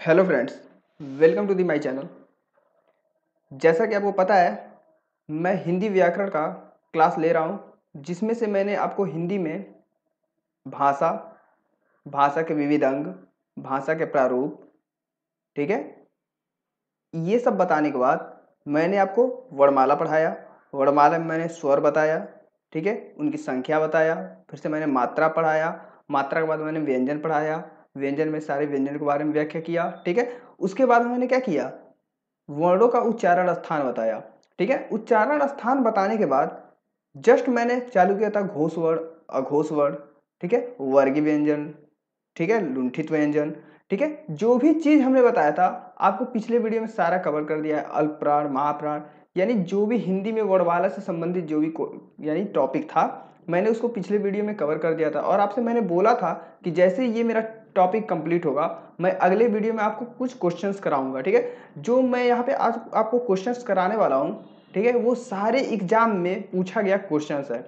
Hello friends, welcome to the my channel. जैसा कि आपको पता है, मैं हिंदी व्याकरण का क्लास ले रहा हूं, जिसमें से मैंने आपको हिंदी में भाषा, भाषा के विविध अंग, भाषा के प्रारूप, ठीक है, ये सब बताने के बाद मैंने आपको वर्णमाला पढ़ाया। वर्णमाला में मैंने स्वर बताया, ठीक है, उनकी संख्या बताया। फिर से मैंने मात्रा पढ़ाया। मात्रा के बाद मैंने व्यंजन पढ़ाया। व्यंजन में सारे व्यंजन के बारे में व्याख्या किया, ठीक है। उसके बाद मैंने क्या किया, वर्णों का उच्चारण स्थान बताया, ठीक है। उच्चारण स्थान बताने के बाद जस्ट मैंने चालू किया था घोष वर्ण, अघोष वर्ण, ठीक है, वर्गीय व्यंजन, ठीक है, लुंठित व्यंजन, ठीक है। जो भी चीज हमने बताया था आपको पिछले वीडियो में सारा कवर कर दिया है। अल्प प्राण, महाप्राण, यानी जो भी हिंदी में वर्णमाला से संबंधित जो भी यानी टॉपिक था, मैंने उसको पिछले वीडियो में कवर कर दिया था। और आपसे मैंने बोला था कि जैसे ये मेरा टॉपिक कंप्लीट होगा, मैं अगले वीडियो में आपको कुछ क्वेश्चंस कराऊंगा, ठीक है। जो मैं यहाँ पे आज आपको क्वेश्चंस कराने वाला हूँ, ठीक है, वो सारे एग्जाम में पूछा गया क्वेश्चंस है,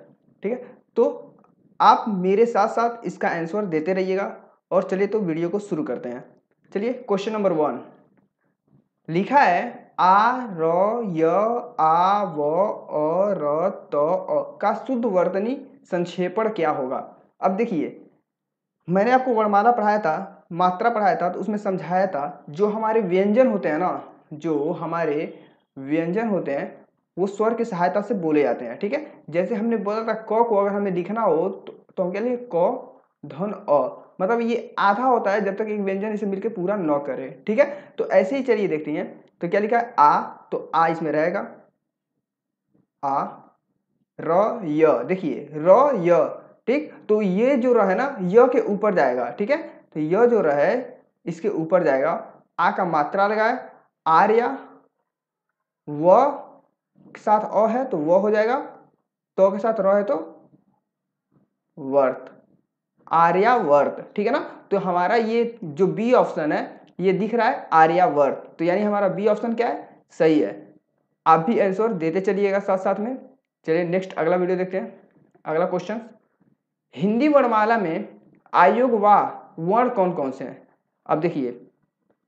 ठीक है। तो आप मेरे साथ साथ इसका आंसर देते रहिएगा। और चलिए तो वीडियो को शुरू करते हैं। चलिए, क्वेश्चन नंबर 1 लिखा है, आ र य आ व अ र त अ का शुद्ध वर्तनी संक्षेपण क्या होगा। अब देखिए, मैंने आपको वर्णमाला पढ़ाया था, मात्रा पढ़ाया था, तो उसमें समझाया था जो हमारे व्यंजन होते हैं ना, जो हमारे व्यंजन होते हैं वो स्वर की सहायता से बोले जाते हैं, ठीक है। जैसे हमने बोला था क को अगर हमें लिखना हो तो हम क्या लिखें, क धन अ, मतलब ये आधा होता है जब तक एक व्यंजन इसे मिलकर पूरा न करे, ठीक है। तो ऐसे ही चलिए देखते हैं। तो क्या लिखा है, आ, तो आ इसमें रहेगा, आ र य, देखिए र य, ठीक। तो ये जो र है ना, य के ऊपर जाएगा, ठीक है। तो य जो र है इसके ऊपर जाएगा। आ का मात्रा लगाए, आर्या, व के साथ अ है तो व हो जाएगा, तो के साथ र है तो वर्त, आर्यावर्त, ठीक है ना। तो हमारा ये जो बी ऑप्शन है ये दिख रहा है आर्यावर्त, तो यानी हमारा बी ऑप्शन क्या है, सही है। आप भी आंसर देते चलिएगा साथ साथ में। चलिए नेक्स्ट अगला वीडियो देखते हैं। अगला क्वेश्चन, हिंदी वर्णमाला में आयोग व वर्ण कौन कौन से हैं। अब देखिए,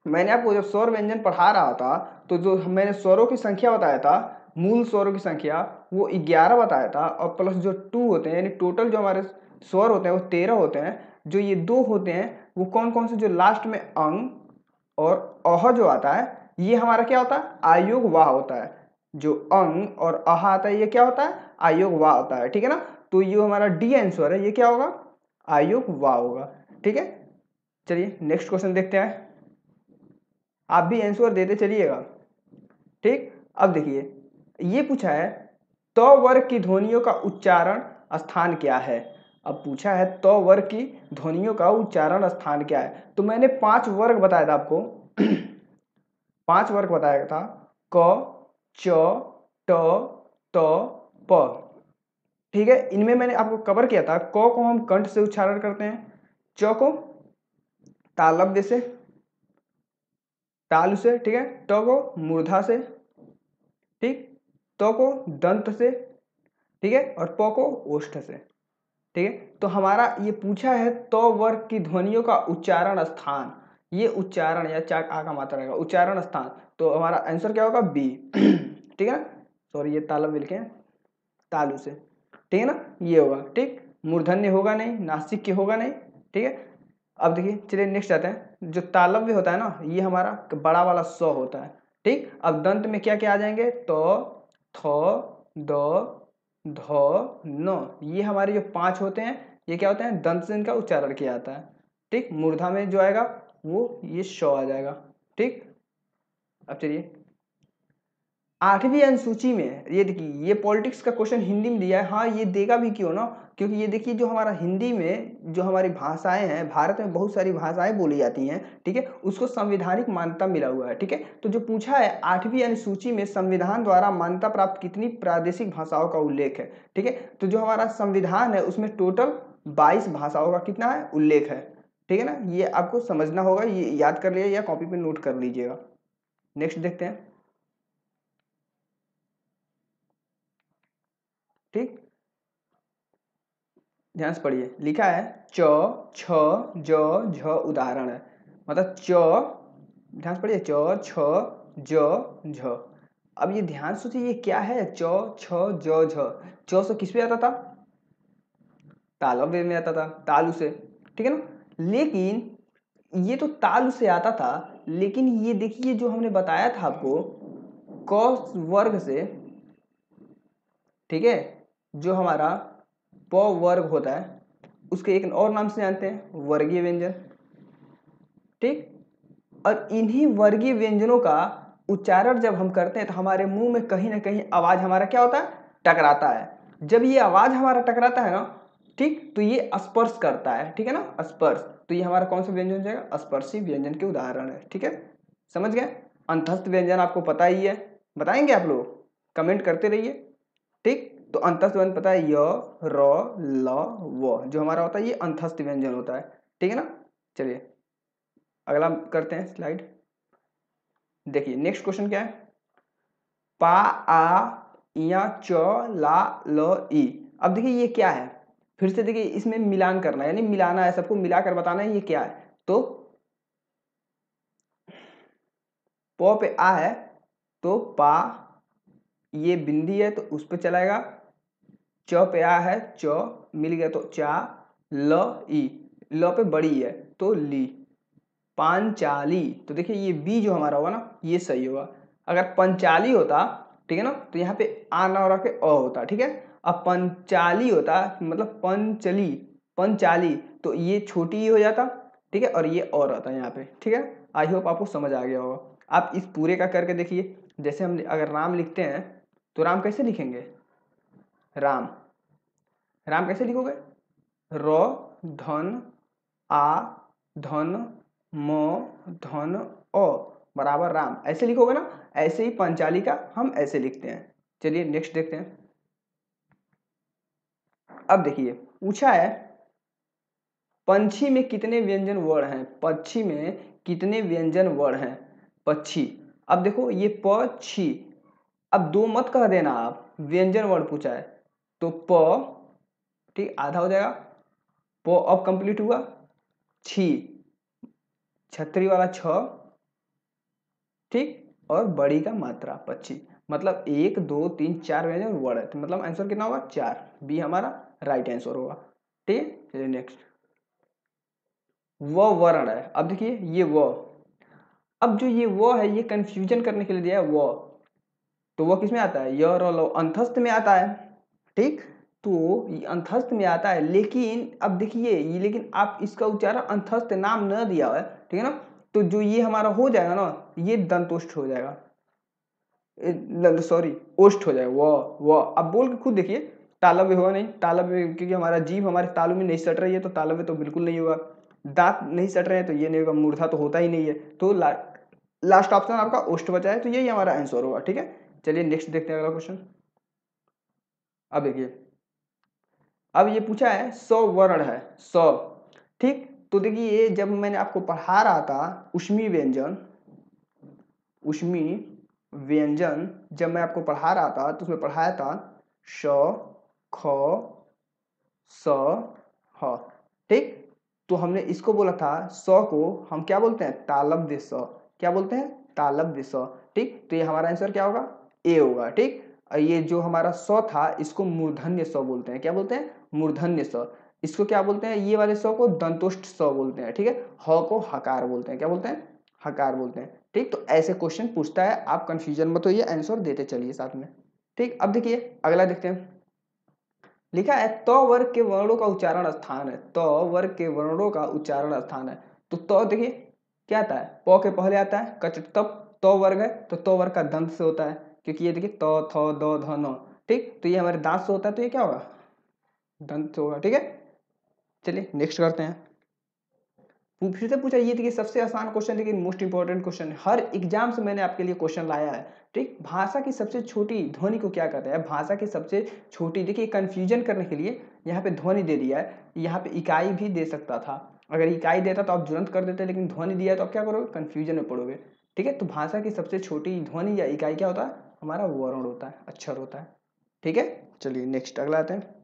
मैंने आपको जब स्वर व्यंजन पढ़ा रहा था तो जो मैंने स्वरों की संख्या बताया था, मूल स्वरों की संख्या वो 11 बताया था, और प्लस जो 2 होते हैं, यानी टोटल जो हमारे स्वर होते हैं वो 13 होते हैं। जो ये 2 होते हैं वो कौन कौन से, जो लास्ट में अंग और अह जो आता है, ये हमारा क्या होता है, आयोग वाह होता है। जो अंग और अह आता है ये क्या होता है, आयोग वाह होता है, ठीक है ना। तो ये हमारा डी आंसर है, ये क्या होगा, आयोग वाह होगा, ठीक है। चलिए नेक्स्ट क्वेश्चन देखते हैं। आप भी आंसर देते चलिएगा, ठीक। अब देखिए, ये पूछा है तो वर्ग की ध्वनियों का उच्चारण स्थान क्या है। अब पूछा है तो वर्ग की ध्वनियों का उच्चारण स्थान क्या है। तो मैंने 5 वर्ग बताया था आपको 5 वर्ग बताया था, क, च, ट, त, प, ठीक है। इनमें मैंने आपको कवर किया था, क को हम कंठ से उच्चारण करते हैं, च को तालव्य से, तालु से, ठीक है, ट को मूर्धा से, ठीक, त को दंत से, ठीक है, और प को ओष्ठ से, ठीक है। तो हमारा ये पूछा है तो वर्ग की ध्वनियों का उच्चारण स्थान, ये उच्चारण या चाक आ का मात्रा रहेगा, उच्चारण स्थान। तो हमारा आंसर क्या होगा, बी ठीक है ना। सॉरी, ये तालव्य लिखे हैं, तालु से, ठीक है ना, ये होगा, ठीक। मूर्धन्य होगा नहीं, नासिक होगा नहीं, ठीक है। अब देखिए, चलिए नेक्स्ट आते हैं। जो तालव्य होता है ना, ये हमारा बड़ा वाला स होता है, ठीक। अब दंत में क्या क्या आ जाएंगे, तो, थ, द, ध, न, ये हमारे जो 5 होते हैं ये क्या होते हैं, दंत से इनका उच्चारण किया जाता है, ठीक। मूर्धा में जो आएगा वो ये श आ जाएगा, ठीक। अब चलिए, 8वीं अनुसूची में ये देखिए, ये पॉलिटिक्स का क्वेश्चन हिंदी में दिया है। हाँ, ये देगा भी क्यों ना, क्योंकि ये देखिए जो हमारा हिंदी में जो हमारी भाषाएं हैं, भारत में बहुत सारी भाषाएं बोली जाती हैं, ठीक है, उसको संवैधानिक मान्यता मिला हुआ है, ठीक है। तो जो पूछा है 8वीं अनुसूची में संविधान द्वारा मान्यता प्राप्त कितनी प्रादेशिक भाषाओं का उल्लेख है, ठीक है। तो जो हमारा संविधान है उसमें टोटल 22 भाषाओं का कितना है, उल्लेख है, ठीक है ना। ये आपको समझना होगा, ये याद कर लीजिए या कॉपी पे नोट कर लीजिएगा। नेक्स्ट देखते हैं, ठीक, ध्यान से पढ़िए। लिखा है च, छ, ज, झ उदाहरण है, मतलब च ध्यान से पढ़िए, च छ ज झ। अब ये ध्यान सोचिए ये क्या है, च छ ज झ। च से किस पे आता था, तालव्य में आता था, तालु से, ठीक है ना। लेकिन ये तो तालु से आता था, लेकिन ये देखिए जो हमने बताया था आपको क वर्ग से, ठीक है, जो हमारा प वर्ग होता है उसके एक और नाम से जानते हैं, वर्गीय व्यंजन, ठीक। और इन्हीं वर्गीय व्यंजनों का उच्चारण जब हम करते हैं तो हमारे मुंह में कहीं ना कहीं आवाज हमारा क्या होता है, टकराता है। जब ये आवाज हमारा टकराता है ना, ठीक, तो ये स्पर्श करता है, ठीक है ना, स्पर्श। तो ये हमारा कौन सा व्यंजन हो जाएगा, स्पर्शी व्यंजन के उदाहरण है, ठीक है, समझ गए। अंतस्थ व्यंजन आपको पता ही है, बताएंगे आप लोग, कमेंट करते रहिए, ठीक। तो अंतस्थ व्यंजन पता है, य र ल व जो हमारा होता है ये अंतस्थ व्यंजन होता है, ठीक है ना। चलिए अगला करते हैं स्लाइड। देखिए नेक्स्ट क्वेश्चन क्या है, पा आ या च ला ल ई। अब देखिए ये क्या है, फिर से देखिए इसमें मिलान करना है, यानी मिलाना है, सबको मिलाकर बताना है ये क्या है। तो प पे आ है तो पा, ये बिंदी है तो उस पे चलाएगा। च पे आ है, च मिल गया तो चा, ल ई, ल पे बड़ी है तो ली, पांचाली। तो देखिए ये बी जो हमारा होगा ना ये सही होगा। अगर पंचाली होता, ठीक है ना, तो यहाँ पे आ ना रह के अ होता, ठीक है। अब पंचाली होता मतलब पंचली, पंचाली, तो ये छोटी ही हो जाता, ठीक है, और ये और रहता यहाँ पे, ठीक है। आई होप आपको समझ आ गया होगा। आप इस पूरे का करके देखिए, जैसे हम अगर राम लिखते हैं तो राम कैसे लिखेंगे, राम, राम कैसे लिखोगे, र धन आ धन म धन अ बराबर राम, ऐसे लिखोगे ना। ऐसे ही पंचाली का हम ऐसे लिखते हैं। चलिए नेक्स्ट देखते हैं। अब देखिए पूछा है पंछी में कितने व्यंजन वर्ण हैं, पक्षी में कितने व्यंजन वर्ण हैं, पक्षी। अब देखो ये पक्षी, अब दो मत कह देना आप, व्यंजन वर्ण पूछा है तो प, ठीक, आधा हो जाएगा, प अब कंप्लीट हुआ, छी, छतरी वाला छ, ठीक, और बड़ी का मात्रा पक्षी, मतलब 1 2 3 4 व्यंजन वर्ण है, तो मतलब आंसर कितना होगा, 4, बी हमारा राइट आंसर होगा, ठीक है। चलिए नेक्स्ट, व वर्ण है। अब देखिए ये व, अब जो ये व है ये कंफ्यूजन करने के लिए दिया है व, तो वो किस में आता है, य र ल अंतस्थ में आता है, ठीक। तो ये अंतस्थ में आता है, लेकिन अब देखिए ये, लेकिन आप इसका उच्चारण अंतस्थ नाम न दिया हुआ है, ठीक है ना, तो जो ये हमारा हो जाएगा ना, ये दंतोष्ठ हो जाएगा, सॉरी ओष्ठ हो जाएगा, वो अब बोल के खुद देखिए, तालव्य होगा नहीं, तालव्य क्योंकि हमारा जीभ हमारे तालु में नहीं सट रही है तो तालव्य तो बिल्कुल नहीं होगा, दांत नहीं सट रहे हैं तो ये नहीं होगा, मूर्धा तो होता ही नहीं है, तो लास्ट ऑप्शन आपका ओष्ठ बचा है, तो यही हमारा आंसर होगा, ठीक है। चलिए नेक्स्ट देखते हैं अगला क्वेश्चन। अब देखिए, अब ये पूछा है 100 वर्ण है, 100, ठीक। तो देखिए जब मैंने आपको पढ़ा रहा था उष्मी व्यंजन, उष्मी व्यंजन जब मैं आपको पढ़ा रहा था तो उसमें पढ़ाया था श ख स ह, ठीक। तो हमने इसको बोला था स को हम क्या बोलते हैं, तालव्य स, क्या बोलते हैं, तालव्य स, ठीक। तो ये हमारा आंसर क्या होगा, ए होगा, ठीक। और ये जो हमारा स था इसको मूर्धन्य स बोलते हैं, क्या बोलते हैं, मूर्धन्य स। इसको क्या बोलते हैं, ये वाले स को दंतोष्ठ स बोलते हैं, ठीक है। ह को हकार बोलते हैं, क्या बोलते हैं, हकार बोलते हैं, ठीक। तो ऐसे क्वेश्चन पूछता है, आप कंफ्यूजन मत होइए, आंसर देते चलिए साथ में, ठीक। अब देखिए अगला देखते हैं, लिखा है त वर्ग के वर्णों का उच्चारण स्थान है, त वर्ग के वर्णों का उच्चारण स्थान है। तो त देखिए क्या आता है, प के पहले आता है कच, तब त वर्ग है तो त वर्ग का दंत से होता है, क्योंकि ये देखिए त थ द ध न, ठीक। तो ये हमारे दांत से होता है, तो ये क्या होगा, दंत से होगा, ठीक है। चलिए नेक्स्ट करते हैं। फिर से पूछा, ये देखिए सबसे आसान क्वेश्चन, लेकिन मोस्ट इंपॉर्टेंट क्वेश्चन, हर एग्जाम से मैंने आपके लिए क्वेश्चन लाया है, ठीक। भाषा की सबसे छोटी ध्वनि को क्या कहते हैं, भाषा की सबसे छोटी, देखिए कंफ्यूजन करने के लिए यहाँ पे ध्वनि दे दिया है, यहाँ पे इकाई भी दे सकता था, अगर इकाई देता तो आप तुरंत कर देते, लेकिन ध्वनि दिया है तो आप क्या करोगे, कंफ्यूजन में पड़ोगे, ठीक है। तो भाषा की सबसे छोटी ध्वनि या इकाई क्या होता है, हमारा वर्ण होता है, अक्षर होता है, ठीक है। चलिए नेक्स्ट अगला आते हैं,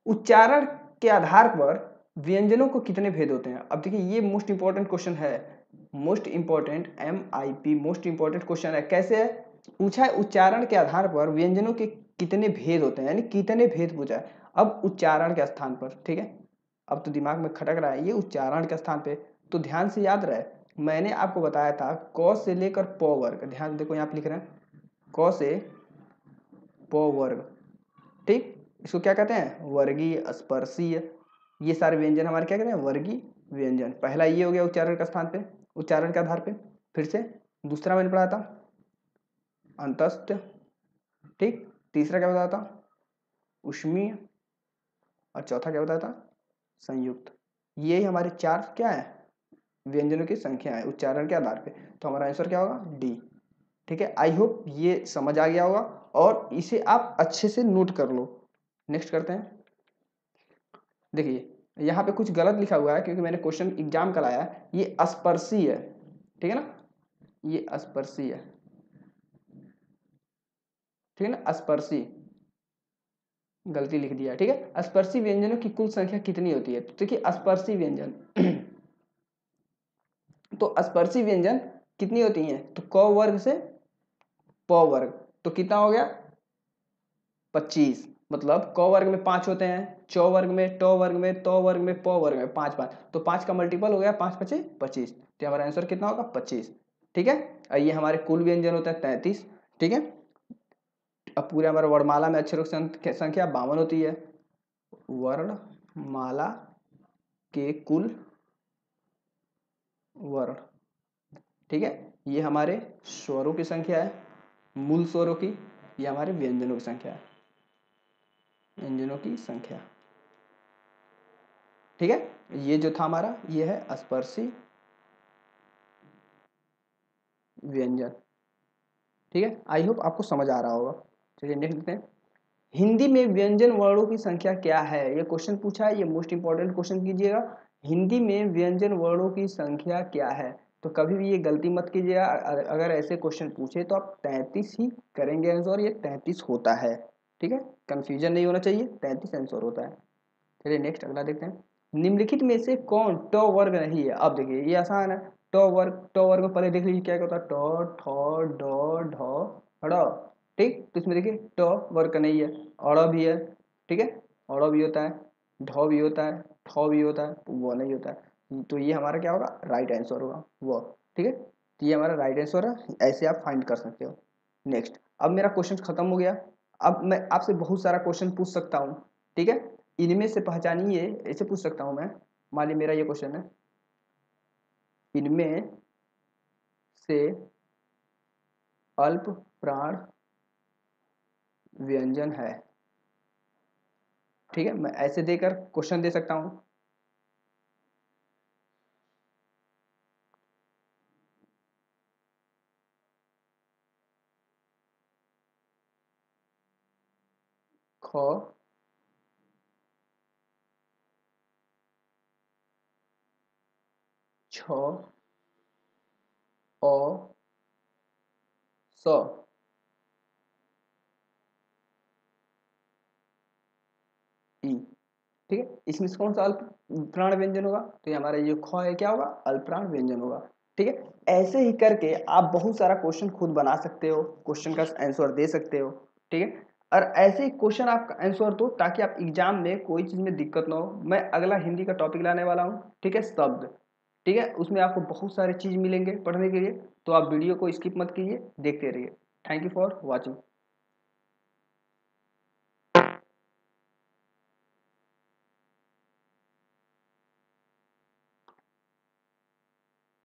उच्चारण के आधार पर व्यंजनों को कितने भेद होते हैं। अब देखिए ये मोस्ट इंपॉर्टेंट क्वेश्चन है, most important MIP most important question है। कैसे है पूछा है? उच्चारण के आधार पर व्यंजनों के कितने भेद होते हैं, यानी कितने भेद पूछा है। अब उच्चारण के स्थान पर, ठीक है, अब तो दिमाग में खटक रहा है ये उच्चारण के स्थान पे, तो ध्यान से याद रहे। मैंने आपको बताया था क से लेकर प वर्ग, ध्यान देखो यहाँ पे लिख रहे हैं क से प वर्ग, ठीक, इसको क्या कहते हैं? वर्गीय, स्पर्शीय। ये सारे व्यंजन हमारे क्या कहते हैं? वर्गीय व्यंजन। पहला ये हो गया उच्चारण के स्थान पे, उच्चारण के आधार पे। फिर से दूसरा मैंने पढ़ा था अंतस्थ, ठीक, तीसरा क्या बताया था? उष्मीय, और चौथा क्या बताया था? संयुक्त। ये हमारे चार क्या है? व्यंजनों की संख्या है उच्चारण के आधार पे। तो हमारा आंसर क्या होगा? डी। ठीक है, आई होप ये समझ आ गया होगा और इसे आप अच्छे से नोट कर लो। नेक्स्ट करते हैं। देखिए यहाँ पे कुछ गलत लिखा हुआ है क्योंकि मैंने क्वेश्चन एग्जाम का लाया है। ये स्पर्शी है, ठीक है ना, ये स्पर्शी है, ठीक है ना, स्पर्शी गलती लिख दिया, ठीक है। स्पर्शी व्यंजनों की कुल संख्या कितनी होती है? तो देखिए स्पर्शी व्यंजन तो स्पर्शी व्यंजन कितनी होती हैं? तो क वर्ग से प वर्ग, तो कितना हो गया? 25। मतलब क वर्ग में 5 होते हैं, च वर्ग में, ट वर्ग में, त वर्ग में, प वर्ग में 5 5, तो 5 का मल्टीपल हो गया 5 5 25, तो हमारा आंसर कितना होगा? 25, ठीक है। और ये हमारे कुल व्यंजन होते हैं 33, ठीक है। अब पूरे हमारे वर्णमाला में अक्षरों की संख्या 52 होती है। वर्णमाला के कुल वर्ण, ठीक है, ये हमारे स्वरों की संख्या है, मूल स्वरों की, ये हमारे व्यंजनों की संख्या है, व्यंजनों की संख्या, ठीक है। ये जो था हमारा ये है स्पर्शी व्यंजन, ठीक है। आई होप आपको समझ आ रहा होगा। चलिए नेक्स्ट देखते हैं। हिंदी में व्यंजन वर्णों की संख्या क्या है? ये क्वेश्चन पूछा है, ये मोस्ट इंपॉर्टेंट क्वेश्चन कीजिएगा। हिंदी में व्यंजन वर्णों की संख्या क्या है? तो कभी भी ये गलती मत कीजिएगा, अगर ऐसे क्वेश्चन पूछे तो आप 33 ही करेंगे आंसर, ये 33 होता है, ठीक है, कंफ्यूजन नहीं होना चाहिए, 33 आंसर होता है। चलिए नेक्स्ट अगला देखते हैं। निम्नलिखित में से कौन ट वर्ग नहीं है? अब देखिए ये आसान है। ट वर्ग में पहले देख लीजिए क्या होता है, ट ठ ड ढ ड़, ठीक, तो इसमें देखिए ट वर्ग का नहीं है, अड़ भी है, ठीक है, अड़ भी होता है, ढ भी होता है, ठ भी होता है, वो नहीं होता है, तो ये हमारा क्या होगा? राइट आंसर होगा वो, ठीक है, तो ये हमारा राइट आंसर है, ऐसे आप फाइंड कर सकते हो। नेक्स्ट, अब मेरा क्वेश्चन खत्म हो गया। अब मैं आपसे बहुत सारा क्वेश्चन पूछ सकता हूँ, ठीक है, इनमें से पहचानिए, ऐसे पूछ सकता हूं मैं, मान लीजिए मेरा ये क्वेश्चन है, इनमें से अल्प प्राण व्यंजन है, ठीक है, मैं ऐसे देकर क्वेश्चन दे सकता हूं। ख, छ, अ, स, ई, ठीक है, इसमें से कौन सा अल्प प्राण व्यंजन होगा? तो ये हमारा ये ख है, क्या होगा? अल्प प्राण व्यंजन होगा, ठीक है। ऐसे ही करके आप बहुत सारा क्वेश्चन खुद बना सकते हो, क्वेश्चन का आंसर दे सकते हो, ठीक है। और ऐसे ही क्वेश्चन आप आंसर दो ताकि आप एग्जाम में कोई चीज में दिक्कत ना हो। मैं अगला हिंदी का टॉपिक लाने वाला हूँ, ठीक है, शब्द, ठीक है, उसमें आपको बहुत सारे चीज मिलेंगे पढ़ने के लिए, तो आप वीडियो को स्किप मत कीजिए, देखते रहिए। Thank you for watching.